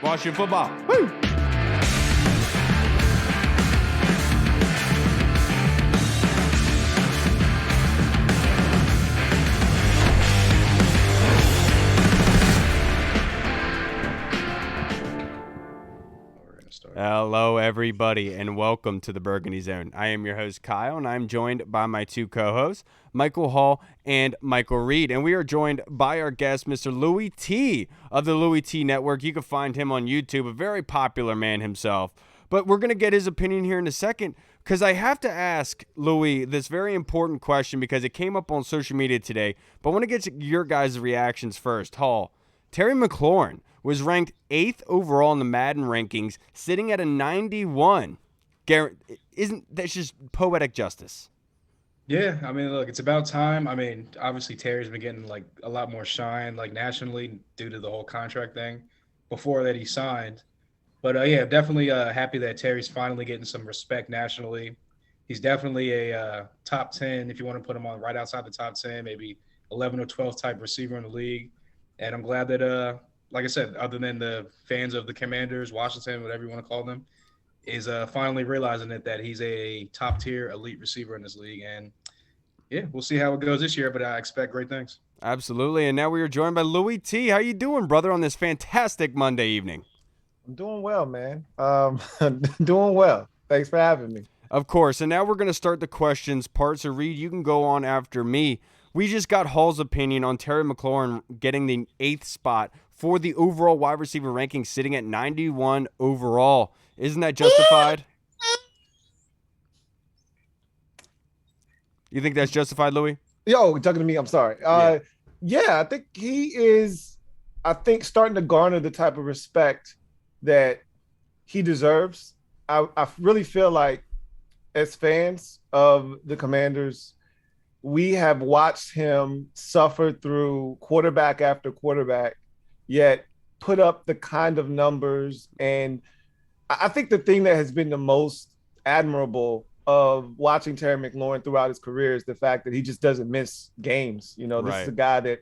Washington football. Woo! Hello, everybody, and welcome to the Burgundy Zone. I am your host, Kyle, and I'm joined by my two co-hosts, Michael Hall and Michael Reed. And we are joined by our guest, Mr. Louie Tee of the Louie Tee Network. You can find him on YouTube, a very popular man himself. But we're going to get his opinion here in a second, because I have to ask Louie this very important question because it came up on social media today. But I want to get your guys' reactions first. Hall, Terry McLaurin was ranked 8th overall in the Madden rankings, sitting at a 91. Isn't that just poetic justice? Yeah, I mean, look, it's about time. I mean, obviously Terry's been getting like a lot more shine, like nationally, due to the whole contract thing before that he signed. But yeah, definitely happy that Terry's finally getting some respect nationally. He's definitely a top 10, if you want to put him on right outside the top 10, maybe 11 or 12 type receiver in the league. And I'm glad that, like I said, other than the fans of the Commanders, Washington, whatever you want to call them, is finally realizing that he's a top-tier elite receiver in this league. And, yeah, we'll see how it goes this year, but I expect great things. Absolutely. And now we are joined by Louie Tee. How you doing, brother, on this fantastic Monday evening? I'm doing well, man. Doing well. Thanks for having me. Of course. And now we're going to start the questions part. So, Reed, you can go on after me. We just got Hall's opinion on Terry McLaurin getting the 8th spot for the overall wide receiver ranking, sitting at 91 overall. Isn't that justified? You think that's justified, Louie? Yo, talking to me, I'm sorry. Yeah, I think he is, starting to garner the type of respect that he deserves. I really feel like as fans of the Commanders, we have watched him suffer through quarterback after quarterback, yet put up the kind of numbers. And I think the thing that has been the most admirable of watching Terry McLaurin throughout his career is the fact that he just doesn't miss games. You know, this is a guy that,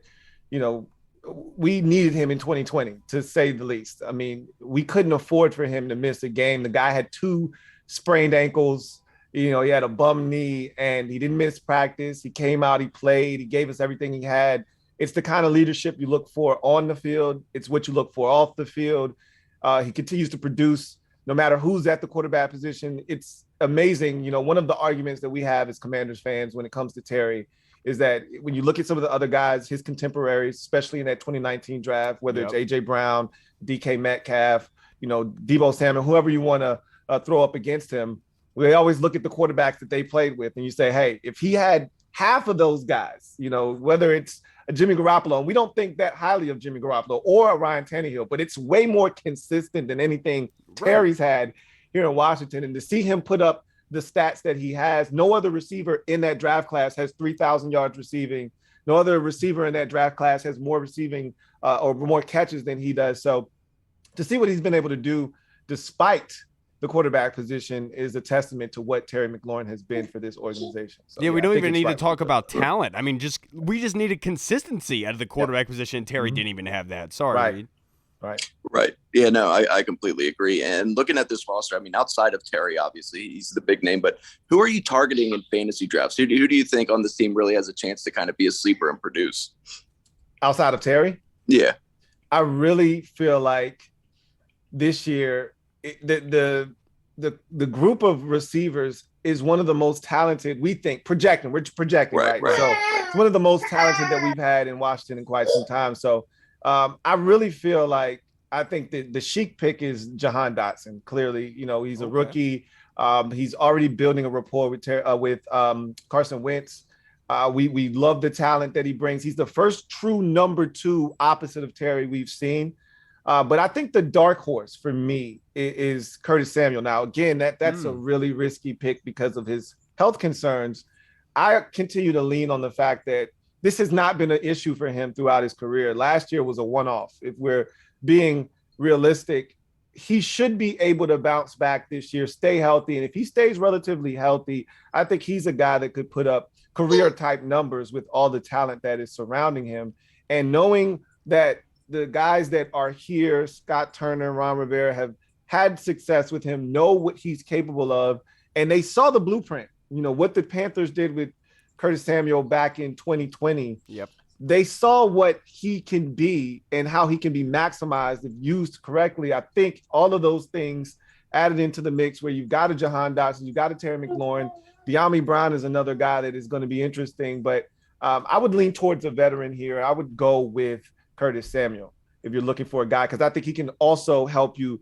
you know, we needed him in 2020, to say the least. I mean, we couldn't afford for him to miss a game. The guy had 2 sprained ankles. You know, he had a bum knee and he didn't miss practice. He came out, he played, he gave us everything he had. It's the kind of leadership you look for on the field. It's what you look for off the field. He continues to produce no matter who's at the quarterback position. It's amazing. You know, one of the arguments that we have as Commanders fans when it comes to Terry is that when you look at some of the other guys, his contemporaries, especially in that 2019 draft, whether it's A.J. Brown, DK Metcalf, you know, Deebo Samuel, whoever you want to throw up against him, we always look at the quarterbacks that they played with and you say, hey, if he had half of those guys, you know, whether it's a Jimmy Garoppolo, and we don't think that highly of Jimmy Garoppolo or a Ryan Tannehill, but it's way more consistent than anything Terry's had here in Washington. And to see him put up the stats that he has, no other receiver in that draft class has 3,000 yards receiving. No other receiver in that draft class has more receiving or more catches than he does. So to see what he's been able to do despite the quarterback position is a testament to what Terry McLaurin has been for this organization. So, we don't even need to talk about talent. I mean, we just needed consistency at the quarterback position. Terry didn't even have that. Sorry, Reed. Right. Yeah, no, I completely agree. And looking at this roster, I mean, outside of Terry, obviously, he's the big name, but who are you targeting in fantasy drafts? Who do you think on this team really has a chance to kind of be a sleeper and produce? Outside of Terry? Yeah. I really feel like this year, the group of receivers is one of the most talented, we think, we're projecting, right? So it's one of the most talented that we've had in Washington in quite some time. So I really feel like I think that the chic pick is Jahan Dotson. Clearly, you know, he's a rookie. He's already building a rapport with Carson Wentz. We love the talent that he brings. He's the first true number 2 opposite of Terry we've seen. But I think the dark horse for me is Curtis Samuel. Now, again, that's a really risky pick because of his health concerns. I continue to lean on the fact that this has not been an issue for him throughout his career. Last year was a one-off. If we're being realistic, he should be able to bounce back this year, stay healthy. And if he stays relatively healthy, I think he's a guy that could put up career-type numbers with all the talent that is surrounding him. And knowing that the guys that are here, Scott Turner, Ron Rivera, have had success with him, know what he's capable of, and they saw the blueprint. You know, what the Panthers did with Curtis Samuel back in 2020. Yep. They saw what he can be and how he can be maximized if used correctly. I think all of those things added into the mix where you've got a Jahan Dotson, you've got a Terry McLaurin. De'Ami Brown is another guy that is going to be interesting, but I would lean towards a veteran here. I would go with Curtis Samuel if you're looking for a guy, because I think he can also help you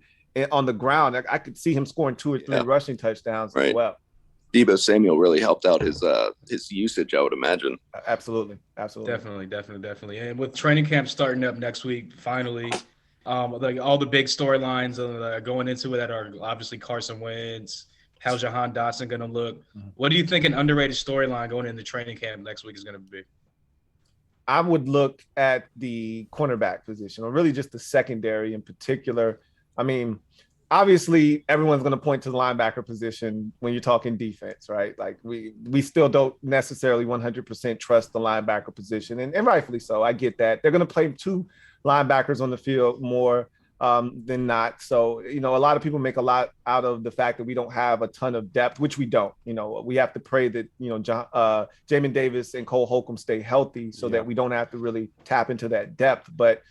on the ground. I could see him scoring 2 or 3 rushing touchdowns as well. Debo Samuel really helped out his usage, I would imagine. Absolutely. Definitely. And with training camp starting up next week, finally, like all the big storylines going into it that are obviously Carson Wentz. How's Jahan Dotson going to look? What do you think an underrated storyline going into training camp next week is going to be? I would look at the cornerback position, or really just the secondary in particular. I mean, obviously, everyone's going to point to the linebacker position when you're talking defense, right? Like we still don't necessarily 100% trust the linebacker position, and rightfully so. I get that. They're going to play 2 linebackers on the field more than not. So, you know, a lot of people make a lot out of the fact that we don't have a ton of depth, which we don't. You know, we have to pray that, you know, Jamin Davis and Cole Holcomb stay healthy so that we don't have to really tap into that depth. But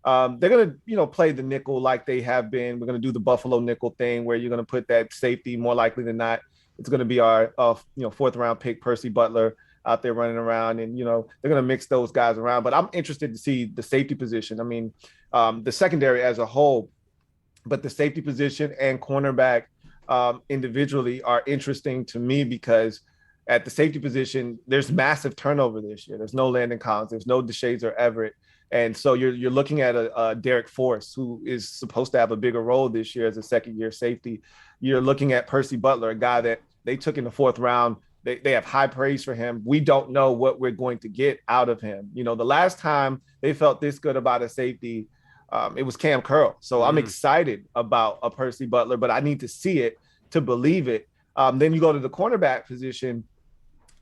they're going to, you know, play the nickel like they have been. We're going to do the Buffalo nickel thing where you're going to put that safety, more likely than not. It's going to be our, 4th round pick, Percy Butler, out there running around, and, you know, they're going to mix those guys around. But I'm interested to see the safety position. I mean, the secondary as a whole, but the safety position and cornerback individually are interesting to me, because at the safety position, there's massive turnover this year. There's no Landon Collins. There's no Deshazor or Everett. And so you're looking at a Derek Force, who is supposed to have a bigger role this year as a second-year safety. You're looking at Percy Butler, a guy that they took in the 4th round. They have high praise for him. We don't know what we're going to get out of him. You know, the last time they felt this good about a safety, it was Kam Curls. So I'm excited about a Percy Butler, but I need to see it to believe it. Then you go to the cornerback position.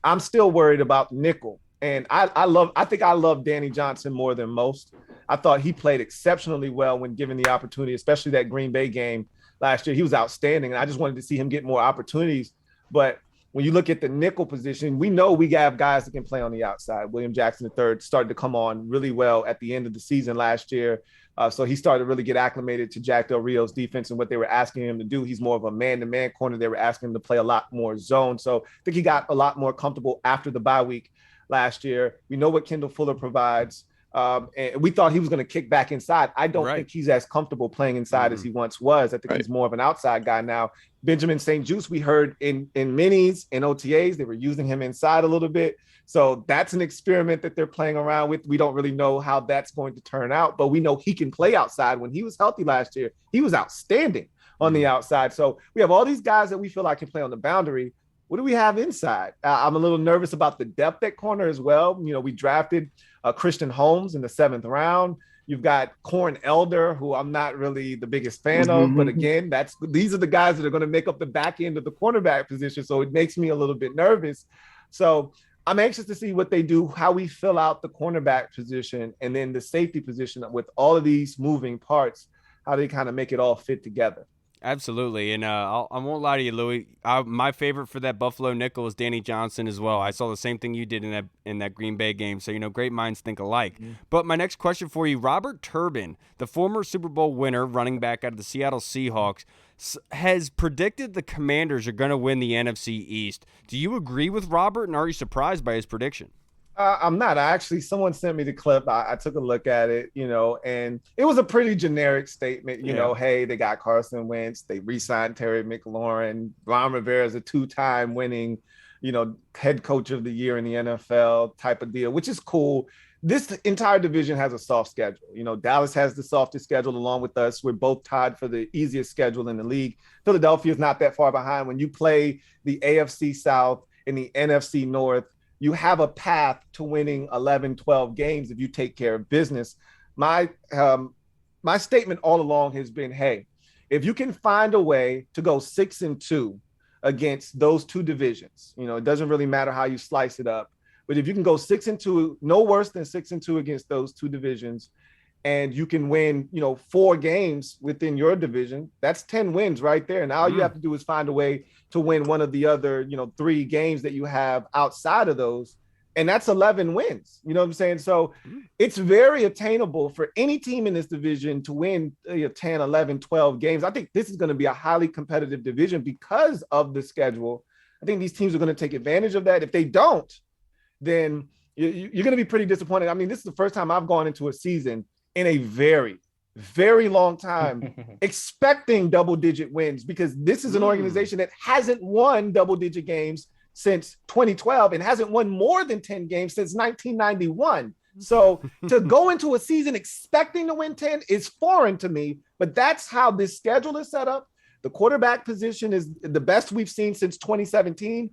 I'm still worried about nickel. And I think I love Danny Johnson more than most. I thought he played exceptionally well when given the opportunity, especially that Green Bay game last year. He was outstanding, and I just wanted to see him get more opportunities. But when you look at the nickel position, we know we have guys that can play on the outside. William Jackson III started to come on really well at the end of the season last year. So he started to really get acclimated to Jack Del Rio's defense and what they were asking him to do. He's more of a man-to-man corner. They were asking him to play a lot more zone. So I think he got a lot more comfortable after the bye week last year. We know what Kendall Fuller provides. And we thought he was going to kick back inside. I don't think he's as comfortable playing inside as he once was. I think he's more of an outside guy now. Benjamin St-Juste, we heard in minis and OTAs, they were using him inside a little bit. So that's an experiment that they're playing around with. We don't really know how that's going to turn out, but we know he can play outside. When he was healthy last year, he was outstanding on the outside. So we have all these guys that we feel like can play on the boundary. What do we have inside? I'm a little nervous about the depth at corner as well. You know, we drafted Christian Holmes in the 7th round. You've got Corn Elder, who I'm not really the biggest fan of, but again, these are the guys that are going to make up the back end of the cornerback position. So it makes me a little bit nervous. So I'm anxious to see what they do, how we fill out the cornerback position, and then the safety position with all of these moving parts, how they kind of make it all fit together. Absolutely, and I won't lie to you, Louie. My favorite for that Buffalo nickel is Danny Johnson as well. I saw the same thing you did in that Green Bay game, so, you know, great minds think alike. But my next question for you, Robert Turbin, the former Super Bowl winner, running back out of the Seattle Seahawks, has predicted the Commanders are going to win the NFC East. Do you agree with Robert, and are you surprised by his prediction? I'm not. Someone sent me the clip. I took a look at it, you know, and it was a pretty generic statement, you know, hey, they got Carson Wentz, they re-signed Terry McLaurin, Ron Rivera is a 2-time winning, you know, head coach of the year in the NFL type of deal, which is cool. This entire division has a soft schedule. You know, Dallas has the softest schedule along with us. We're both tied for the easiest schedule in the league. Philadelphia is not that far behind. When you play the AFC South and the NFC North, you have a path to winning 11, 12 games if you take care of business. My statement all along has been, hey, if you can find a way to go 6-2 against those two divisions, you know, it doesn't really matter how you slice it up, but if you can go 6-2, no worse than 6-2 against those two divisions, and you can win, 4 games within your division, that's 10 wins right there. And all you have to do is find a way to win one of the other, 3 games that you have outside of those. And that's 11 wins. You know what I'm saying? So it's very attainable for any team in this division to win 10, 11, 12 games. I think this is going to be a highly competitive division because of the schedule. I think these teams are going to take advantage of that. If they don't, then you're going to be pretty disappointed. I mean, this is the first time I've gone into a season in a very, very long time expecting double-digit wins, because this is an organization that hasn't won double-digit games since 2012 and hasn't won more than 10 games since 1991. So to go into a season expecting to win 10 is foreign to me, but that's how this schedule is set up. The quarterback position is the best we've seen since 2017.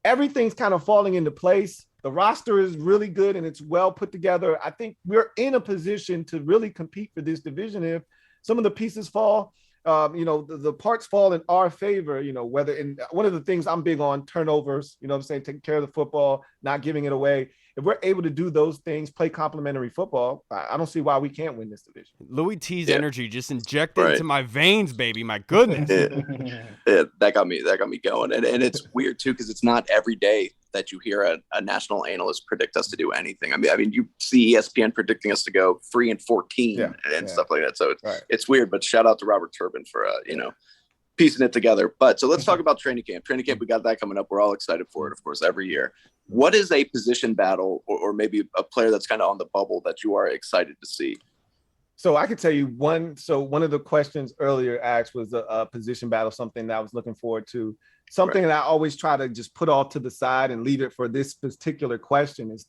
Everything's kind of falling into place. The roster is really good and it's well put together. I think we're in a position to really compete for this division. If some of the pieces fall, the parts fall in our favor, whether in one of the things I'm big on, turnovers, taking care of the football, not giving it away. If we're able to do those things, play complementary football, I don't see why we can't win this division. Louie Tee's energy just injected into my veins, baby. My goodness. That got me going. And it's weird too, because it's not every day that you hear a national analyst predict us to do anything. I mean, you see ESPN predicting us to go 3-14 and stuff like that. So it's weird, but shout out to Robert Turbin for, piecing it together. But so let's talk about training camp. Training camp, we got that coming up. We're all excited for it, of course, every year. What is a position battle or maybe a player that's kind of on the bubble that you are excited to see? So I could tell you one. So one of the questions earlier asked was a position battle, something that I was looking forward to. Something that I always try to just put off to the side and leave it for this particular question is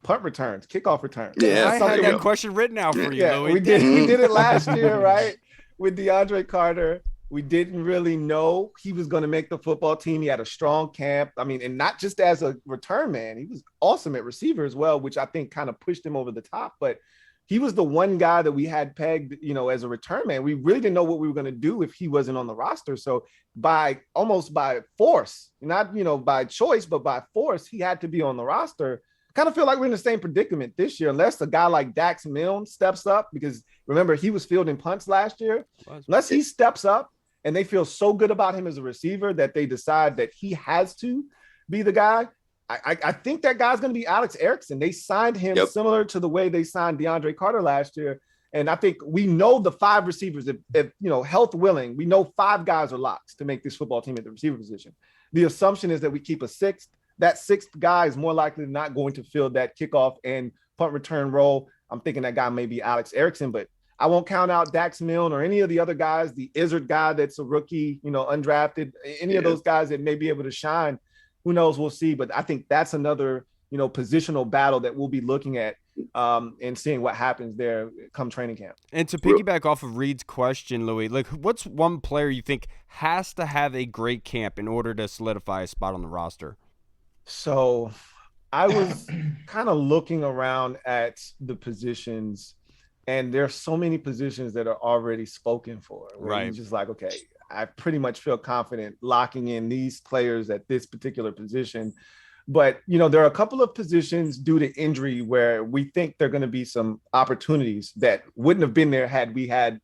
punt returns, kickoff returns. Yeah, I had that question written out for you, Louie. We did it last year, right? With DeAndre Carter. We didn't really know he was going to make the football team. He had a strong camp. I mean, and not just as a return man, he was awesome at receiver as well, which I think kind of pushed him over the top. But he was the one guy that we had pegged, as a return man. We really didn't know what we were going to do if he wasn't on the roster. So almost by force, not, by choice, but by force, he had to be on the roster. I kind of feel like we're in the same predicament this year, unless a guy like Dax Milne steps up, because remember, he was fielding punts last year. Unless he steps up, and they feel so good about him as a receiver that they decide that he has to be the guy, I think that guy's going to be Alex Erickson. They signed him similar to the way they signed DeAndre Carter last year. And I think we know the 5 receivers, if health willing, we know 5 guys are locks to make this football team at the receiver position. The assumption is that we keep a 6th. That 6th guy is more likely than not going to fill that kickoff and punt return role. I'm thinking that guy may be Alex Erickson, but I won't count out Dax Milne or any of the other guys, the Izzard guy that's a rookie, undrafted, any of those guys that may be able to shine. Who knows? We'll see. But I think that's another, positional battle that we'll be looking at and seeing what happens there come training camp. And to piggyback off of Reed's question, Louie, what's one player you think has to have a great camp in order to solidify a spot on the roster? So I was kind of looking around at the positions, and there are so many positions that are already spoken for. Right. You're just like, okay, I pretty much feel confident locking in these players at this particular position. But, there are a couple of positions due to injury where we think there are going to be some opportunities that wouldn't have been there had we had,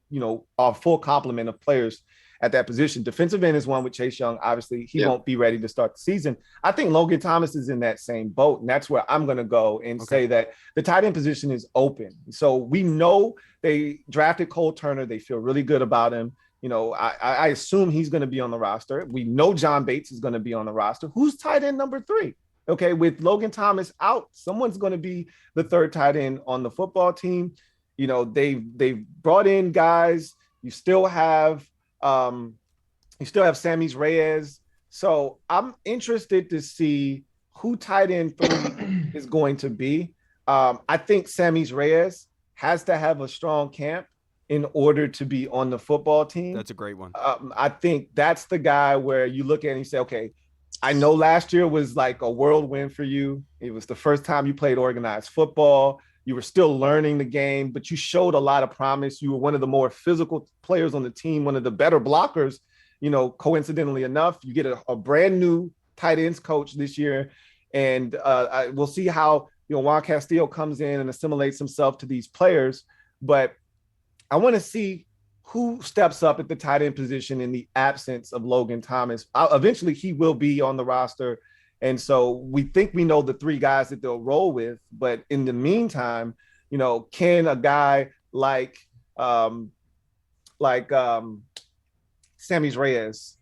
our full complement of players at that position. Defensive end is one with Chase Young. Obviously, he won't be ready to start the season. I think Logan Thomas is in that same boat, and that's where I'm going to go and say that the tight end position is open. So we know they drafted Cole Turner. They feel really good about him. I assume he's going to be on the roster. We know John Bates is going to be on the roster. Who's tight end number 3? Okay, with Logan Thomas out, someone's going to be the 3rd tight end on the football team. They've brought in guys. You still have Sammy's Reyes. So I'm interested to see who tight end 3 is going to be. I think Sammy's Reyes has to have a strong camp in order to be on the football team. That's a great one. I think that's the guy where you look at and you say, okay, I know last year was like a whirlwind for you. It was the first time you played organized football. You were still learning the game, but you showed a lot of promise. You were one of the more physical players on the team, one of the better blockers. Coincidentally enough, you get a brand new tight ends coach this year. And we'll see how, Juan Castillo comes in and assimilates himself to these players. But I want to see who steps up at the tight end position in the absence of Logan Thomas. Eventually, he will be on the roster. And so we think we know the three guys that they'll roll with. But in the meantime, can a guy like Sammy Reyes,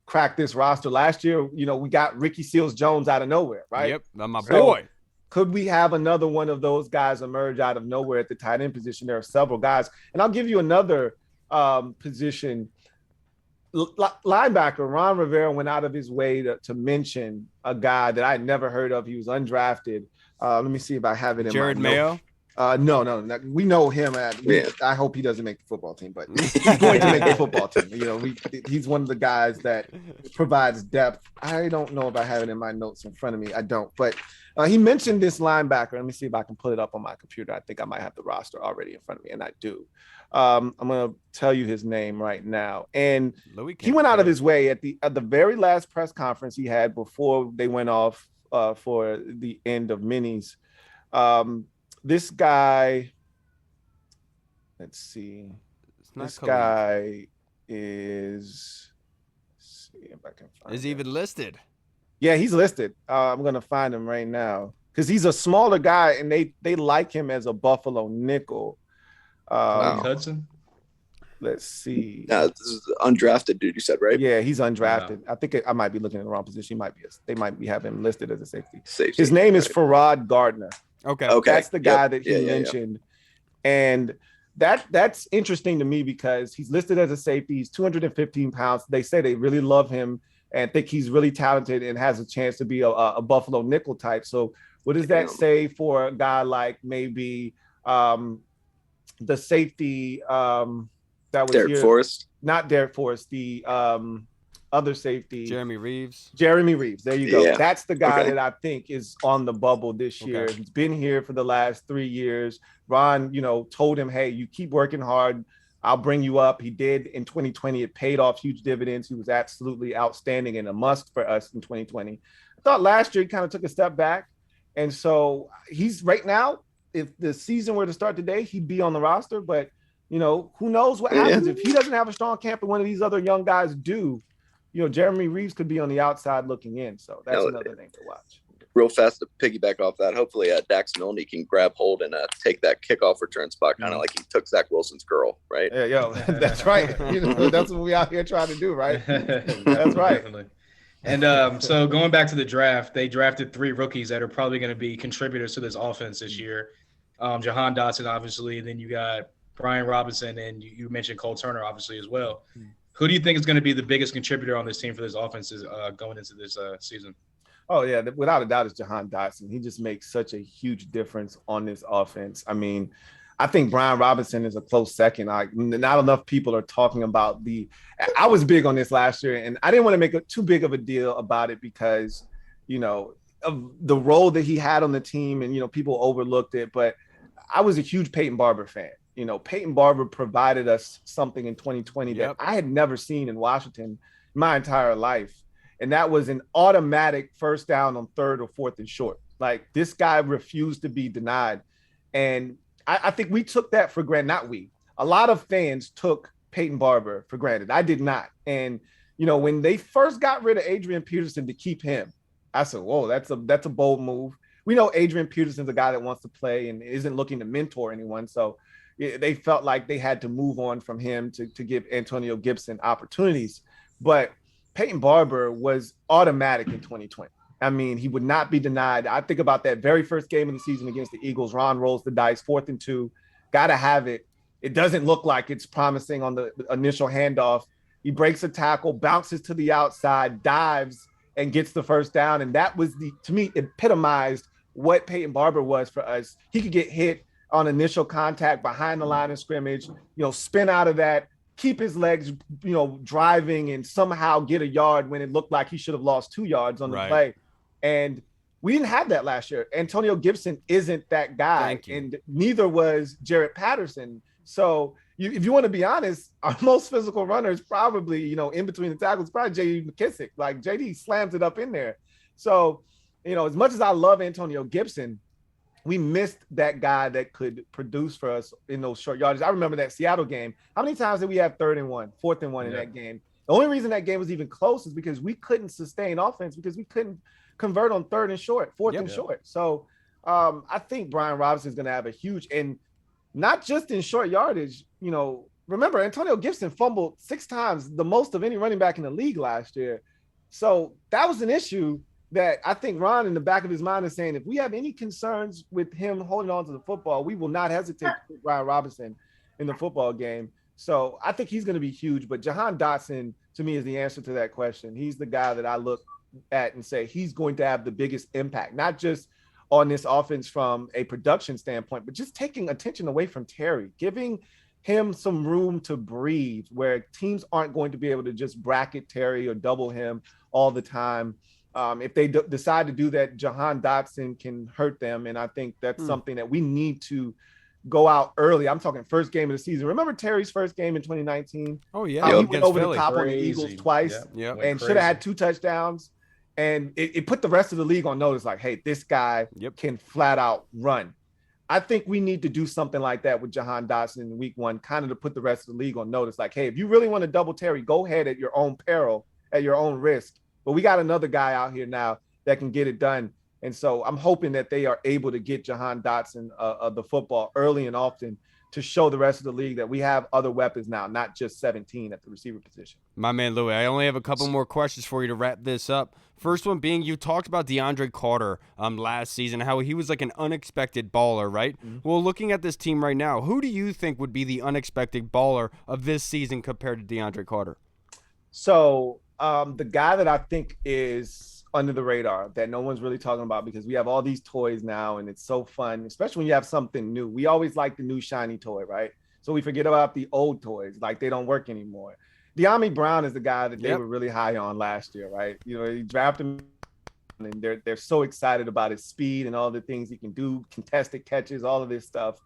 crack this roster? Last year, we got Ricky Seals-Jones out of nowhere, right? Yep, my boy. Could we have another one of those guys emerge out of nowhere at the tight end position? There are several guys. And I'll give you another position. Linebacker, Ron Rivera went out of his way to mention a guy that I had never heard of. He was undrafted. Let me see if I have it in Jared my Mayo? No. We know him. I hope he doesn't make the football team, but he's going to make the football team. He's one of the guys that provides depth. I don't know if I have it in my notes in front of me. I don't, but he mentioned this linebacker. Let me see if I can pull it up on my computer. I think I might have the roster already in front of me, and I do. I'm going to tell you his name right now. And he went out of his way at the very last press conference he had before they went off for the end of minis. This guy, let's see. This guy is, let's see if I can find Is he even listed? Yeah, he's listed. I'm going to find him right now because he's a smaller guy and they like him as a Buffalo nickel. Hudson? Let's see. No, this is the undrafted dude you said, right? Yeah, he's undrafted. I think I might be looking in the wrong position. They might be having him listed as a safety. His name is Farad Gardner. Okay. That's the guy that he mentioned. And that's interesting to me because he's listed as a safety. He's 215 pounds. They say they really love him and think he's really talented and has a chance to be a Buffalo nickel type. So what does that say for a guy like maybe the safety that was Derek Forrest? Not Derek Forrest, the other safety. Jeremy Reeves. There you go. Yeah. That's the guy that I think is on the bubble this year. Okay. He's been here for the last 3 years. Ron, told him, hey, you keep working hard. I'll bring you up. He did in 2020. It paid off huge dividends. He was absolutely outstanding and a must for us in 2020. I thought last year he kind of took a step back. And so he's right now, if the season were to start today, he'd be on the roster. But, who knows what happens if he doesn't have a strong camp and one of these other young guys do. Jeremy Reeves could be on the outside looking in. So that's another thing to watch. Real fast to piggyback off that. Hopefully Dax Milne can grab hold and take that kickoff return spot, kind of like he took Zach Wilson's girl, right? Yeah, that's right. That's what we out here trying to do, right? That's right. Definitely. And so going back to the draft, they drafted 3 rookies that are probably going to be contributors to this offense this year. Jahan Dotson, obviously, and then you got Brian Robinson, and you mentioned Cole Turner, obviously, as well. Who do you think is going to be the biggest contributor on this team for this offense going into this season? Oh, yeah, without a doubt, it's Jahan Dotson. He just makes such a huge difference on this offense. I mean, I think Brian Robinson is a close second. Not enough people are talking about I was big on this last year, and I didn't want to make too big of a deal about it because, of the role that he had on the team and, people overlooked it. But I was a huge Peyton Barber fan. Peyton Barber provided us something in 2020 that I had never seen in Washington my entire life. And that was an automatic first down on 3rd or 4th and short. Like, this guy refused to be denied. And I think we took that for granted. Not we. A lot of fans took Peyton Barber for granted. I did not. And, when they first got rid of Adrian Peterson to keep him, I said, whoa, that's a bold move. We know Adrian Peterson's a guy that wants to play and isn't looking to mentor anyone. So they felt like they had to move on from him to give Antonio Gibson opportunities. But Peyton Barber was automatic in 2020. I mean, he would not be denied. I think about that very first game of the season against the Eagles. Ron rolls the dice, 4th and 2. Got to have it. It doesn't look like it's promising on the initial handoff. He breaks a tackle, bounces to the outside, dives, and gets the first down. And that was, to me, epitomized what Peyton Barber was for us. He could get hit on initial contact behind the line of scrimmage, spin out of that, keep his legs, driving and somehow get a yard when it looked like he should have lost 2 yards on the play. And we didn't have that last year. Antonio Gibson isn't that guy, and neither was Jarrett Patterson. So if you want to be honest, our most physical runner is probably, in between the tackles, probably J.D. McKissick. Like, J.D. slams it up in there. So, as much as I love Antonio Gibson, we missed that guy that could produce for us in those short yardage. I remember that Seattle game. How many times did we have 3rd and 1, 4th and 1 in that game? The only reason that game was even close is because we couldn't sustain offense because we couldn't convert on 3rd and short, 4th and short. So I think Brian Robinson is going to have a huge, and not just in short yardage. You know, remember Antonio Gibson fumbled 6 times, the most of any running back in the league last year. So that was an issue that I think Ron in the back of his mind is saying, if we have any concerns with him holding on to the football, we will not hesitate to put Brian Robinson in the football game. So I think he's going to be huge. But Jahan Dotson, to me, is the answer to that question. He's the guy that I look at and say he's going to have the biggest impact, not just on this offense from a production standpoint, but just taking attention away from Terry, giving him some room to breathe where teams aren't going to be able to just bracket Terry or double him all the time. If they decide to do that, Jahan Dotson can hurt them. And I think that's something that we need to go out early. I'm talking first game of the season. Remember Terry's first game in 2019? Oh, yeah. He went over the top on the Eagles twice and should have had 2 touchdowns. And it put the rest of the league on notice, like, hey, this guy can flat out run. I think we need to do something like that with Jahan Dotson in week 1, kind of to put the rest of the league on notice. Like, hey, if you really want to double Terry, go ahead at your own peril, at your own risk. But we got another guy out here now that can get it done. And so I'm hoping that they are able to get Jahan Dotson the football early and often to show the rest of the league that we have other weapons now, not just 17 at the receiver position. My man, Louie, I only have a couple more questions for you to wrap this up. First one being, you talked about DeAndre Carter last season, how he was like an unexpected baller, right? Mm-hmm. Well, looking at this team right now, who do you think would be the unexpected baller of this season compared to DeAndre Carter? So the guy that I think is under the radar that no one's really talking about, because we have all these toys now and it's so fun, especially when you have something new. We always like the new shiny toy, right? So we forget about the old toys, like they don't work anymore. De'Ami Brown is the guy that they were really high on last year, right? You know, he drafted him and they're so excited about his speed and all the things he can do, contested catches, all of this stuff.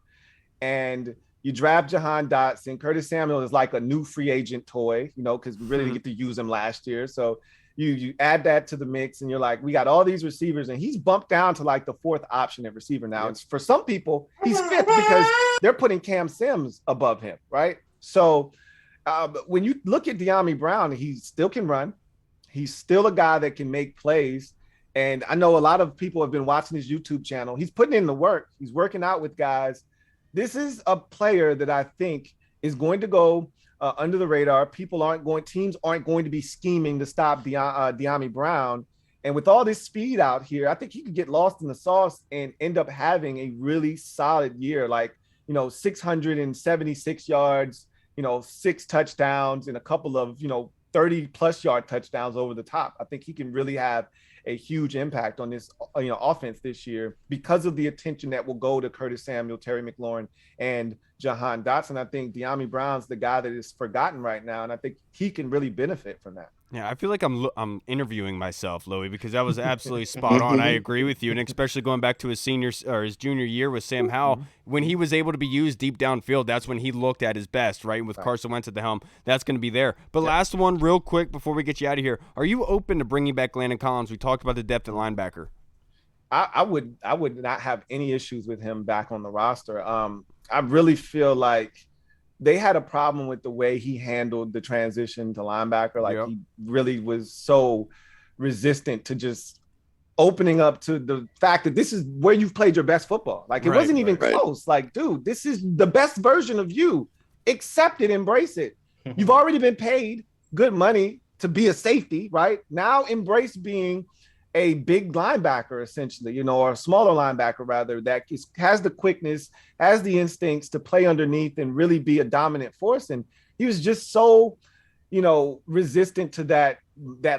And you draft Jahan Dotson. Curtis Samuel is like a new free agent toy, you know, because we really didn't get to use him last year. So you add that to the mix and you're like, we got all these receivers and he's bumped down to like the 4th option at receiver now. It's for some people, he's 5th because they're putting Cam Sims above him, right? So when you look at De'Ami Brown, he still can run. He's still a guy that can make plays. And I know a lot of people have been watching his YouTube channel. He's putting in the work. He's working out with guys. This is a player that I think is going to go under the radar. Teams aren't going to be scheming to stop De'Ami Brown. And with all this speed out here, I think he could get lost in the sauce and end up having a really solid year, like, 676 yards, 6 touchdowns and a couple of, 30-plus yard touchdowns over the top. I think he can really have a huge impact on this, offense this year because of the attention that will go to Curtis Samuel, Terry McLaurin, and Jahan Dotson. I think De'Ami Brown's the guy that is forgotten right now, and I think he can really benefit from that. Yeah, I feel like I'm interviewing myself, Louie, because that was absolutely spot on. I agree with you, and especially going back to his junior year with Sam Howell, when he was able to be used deep downfield, that's when he looked at his best, right? With Carson Wentz at the helm, that's going to be there. But last one, real quick, before we get you out of here, are you open to bringing back Landon Collins? We talked about the depth at linebacker. I would not have any issues with him back on the roster. I really feel like they had a problem with the way he handled the transition to linebacker. Like he really was so resistant to just opening up to the fact that this is where you've played your best football. Like it wasn't even close. Like, dude, this is the best version of you. Accept it, embrace it. You've already been paid good money to be a safety, right? Now embrace being a big linebacker, essentially, or a smaller linebacker rather, that has the quickness, has the instincts to play underneath and really be a dominant force. And he was just so, resistant to that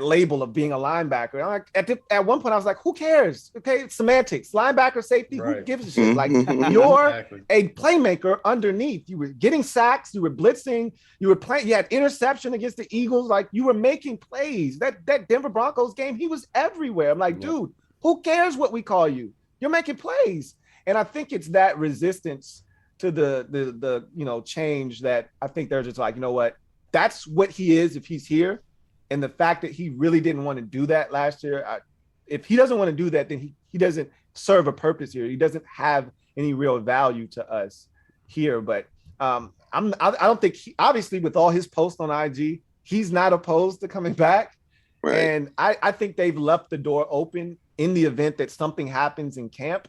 label of being a linebacker. At one point I was like, who cares? Okay, it's semantics. Linebacker, safety, who gives a shit? Like you're a playmaker underneath. You were getting sacks, you were blitzing, you were playing, you had interception against the Eagles, like you were making plays. That Denver Broncos game, he was everywhere. I'm like, dude, who cares what we call you? You're making plays. And I think it's that resistance to the change that I think they're just like, you know what? That's what he is if he's here. And the fact that he really didn't want to do that last year, if he doesn't want to do that, then he doesn't serve a purpose here. He doesn't have any real value to us here. But I don't think obviously with all his posts on IG, he's not opposed to coming back. Right. And I think they've left the door open in the event that something happens in camp.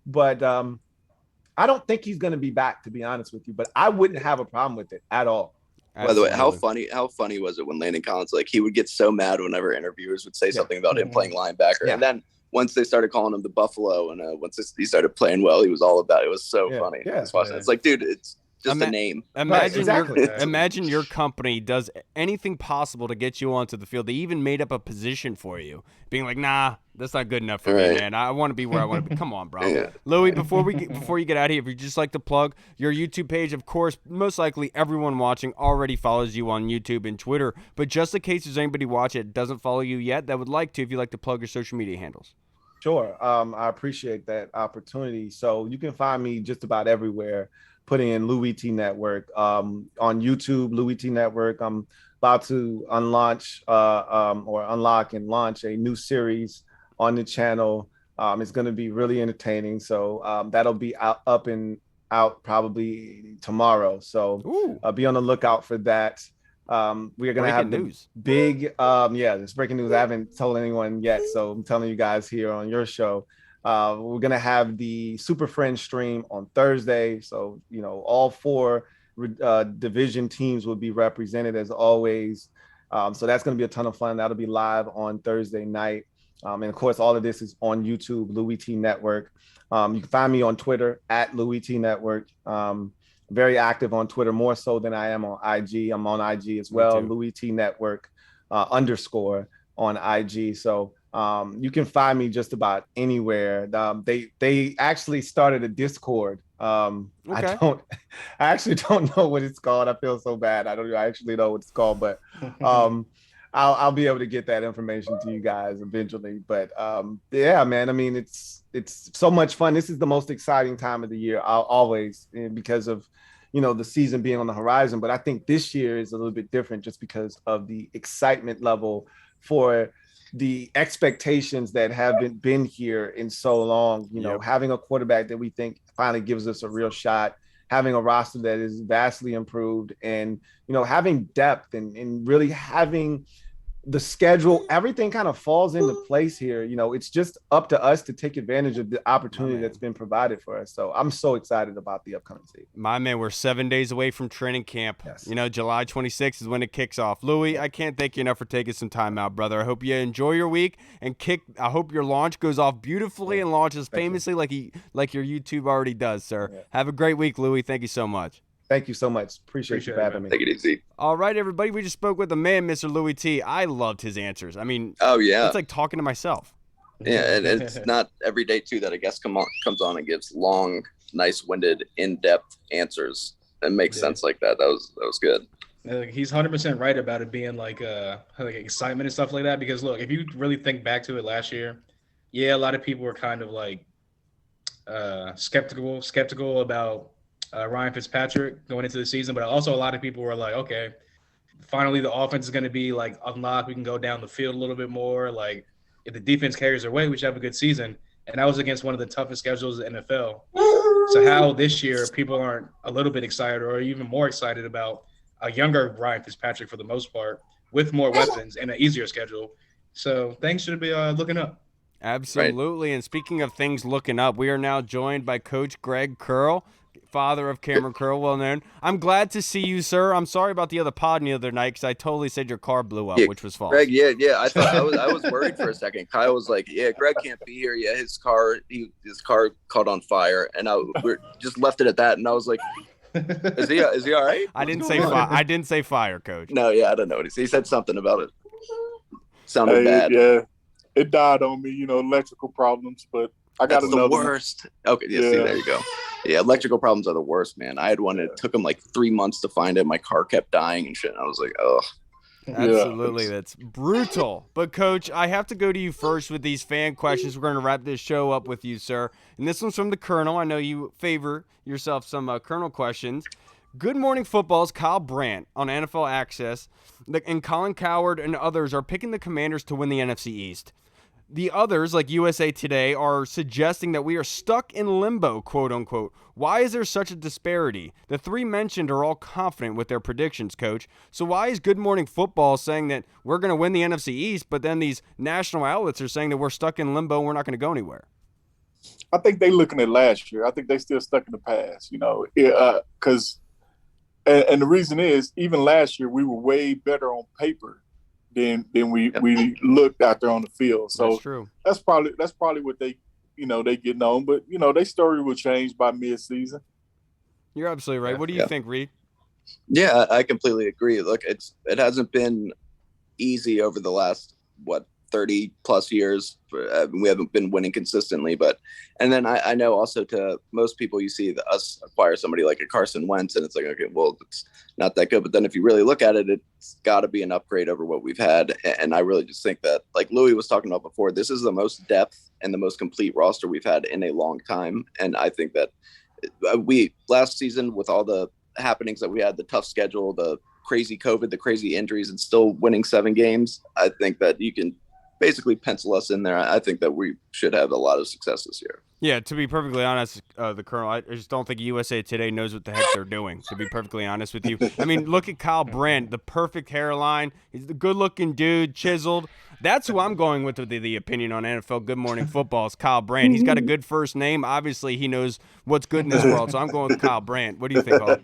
But I don't think he's going to be back, to be honest with you. But I wouldn't have a problem with it at all. By the way, how funny was it when Landon Collins, like, he would get so mad whenever interviewers would say something about him playing linebacker. Yeah. And then once they started calling him the Buffalo, and once he started playing well, he was all about it. It was so funny. Yeah. It's like, dude, it's just a name. Imagine your company does anything possible to get you onto the field. They even made up a position for you, being like, nah, that's not good enough for me, man. I want to be where I want to be. Come on, bro. Yeah. Louie, before you get out of here, if you just like to plug your YouTube page, of course, most likely everyone watching already follows you on YouTube and Twitter. But just in case there's anybody watching that doesn't follow you yet that would like to, if you'd like to plug your social media handles. Sure. I appreciate that opportunity. So you can find me just about everywhere. Putting in Louie Tee Network on YouTube, Louie Tee Network. I'm about to unlock and launch a new series on the channel. It's going to be really entertaining. So that'll be out probably tomorrow. So be on the lookout for that. We are going to have news. Big, it's breaking news. I haven't told anyone yet, so I'm telling you guys here on your show. We're going to have the Super Friends stream on Thursday. So, all 4 division teams will be represented as always. So that's going to be a ton of fun. That'll be live on Thursday night. And of course, all of this is on YouTube, Louie Tee Network. You can find me on Twitter at Louie Tee Network. Very active on Twitter, more so than I am on IG. I'm on IG as well, Louie Tee Network _. On IG. So you can find me just about anywhere. They actually started a Discord. I actually don't know what it's called. I feel so bad. I actually know what it's called, but I'll be able to get that information to you guys eventually. But yeah, man, I mean, it's so much fun. This is the most exciting time of the year, always, because of the season being on the horizon. But I think this year is a little bit different just because of the excitement level for the expectations that have been here in so long, having a quarterback that we think finally gives us a real shot, having a roster that is vastly improved, and, having depth and really having the schedule, everything kind of falls into place here. It's just up to us to take advantage of the opportunity that's been provided for us. So I'm so excited about the upcoming season. My man, we're 7 days away from training camp. Yes. July 26th is when it kicks off. Louie, I can't thank you enough for taking some time out, brother. I hope you enjoy your week and I hope your launch goes off beautifully and launches famously like your YouTube already does, sir. Yeah. Have a great week, Louie. Thank you so much. Thank you so much. Appreciate you for having me. Take it easy. All right, everybody. We just spoke with the man, Mr. Louie Tee. I loved his answers. I mean, it's like talking to myself. Yeah, and it's not every day, too, that a guest comes on and gives long, nice-winded, in-depth answers and makes sense like that. That was good. He's 100% right about it being like excitement and stuff like that. Because, look, if you really think back to it last year, a lot of people were kind of like skeptical about Ryan Fitzpatrick going into the season, but also a lot of people were like, okay, finally the offense is going to be like unlocked. We can go down the field a little bit more. Like, if the defense carries their weight, we should have a good season. And that was against one of the toughest schedules in the NFL. So how this year people aren't a little bit excited or even more excited about a younger Ryan Fitzpatrick for the most part with more weapons and an easier schedule. So things should be looking up. Absolutely. Right. And speaking of things looking up, we are now joined by Coach Greg Curl, father of Kam Curls, well known. I'm glad to see you, sir. I'm sorry about the other pod the other night because I totally said your car blew up, which was false. Greg, I thought I was worried for a second. Kyle was like, Greg can't be here. Yeah, his car caught on fire, and we just left it at that. And I was like, is he all right? I didn't say fire, Coach. No, I don't know. He said something about it. Sounded bad. Yeah, it died on me. Electrical problems, but I got That's the worst. Okay, see, there you go. Yeah, electrical problems are the worst, man. I had one. It took them like 3 months to find it. My car kept dying and shit. And I was like, oh. Absolutely, that's brutal. But, Coach, I have to go to you first with these fan questions. We're going to wrap this show up with you, sir. And this one's from the Colonel. I know you favor yourself some Colonel questions. Good Morning Football's Kyle Brandt on NFL Access and Colin Cowherd and others are picking the Commanders to win the NFC East. The others, like USA Today, are suggesting that we are stuck in limbo, quote unquote. Why is there such a disparity? The three mentioned are all confident with their predictions, coach. So why is Good Morning Football saying that we're going to win the NFC East, but then these national outlets are saying that we're stuck in limbo and we're not going to go anywhere? I think they looking at last year. I think they still stuck in the past, because and the reason is even last year we were way better on paper than we looked out there on the field. So that's true. That's probably what they getting on. But their story will change by mid-season. You're absolutely right. What do you think, Reed? Yeah, I completely agree. Look, it hasn't been easy over the last 30 plus years. We haven't been winning consistently, and then I know also to most people, you see us acquire somebody like a Carson Wentz and it's like, okay, well, it's not that good. But then if you really look at it, it's got to be an upgrade over what we've had. And I really just think that, like Louie was talking about before, this is the most depth and the most complete roster we've had in a long time. And I think that we last season, with all the happenings that we had, the tough schedule, the crazy COVID, the crazy injuries, and still winning 7 games, I think that you can basically pencil us in there. I think that we should have a lot of success this year. Yeah, to be perfectly honest, the Colonel, I just don't think USA Today knows what the heck they're doing, to be perfectly honest with you. I mean, look at Kyle Brandt, the perfect hairline. He's the good-looking dude, chiseled. That's who I'm going with the opinion on NFL Good Morning Football is Kyle Brandt. He's got a good first name. Obviously, he knows what's good in this world, so I'm going with Kyle Brandt. What do you think, Hall?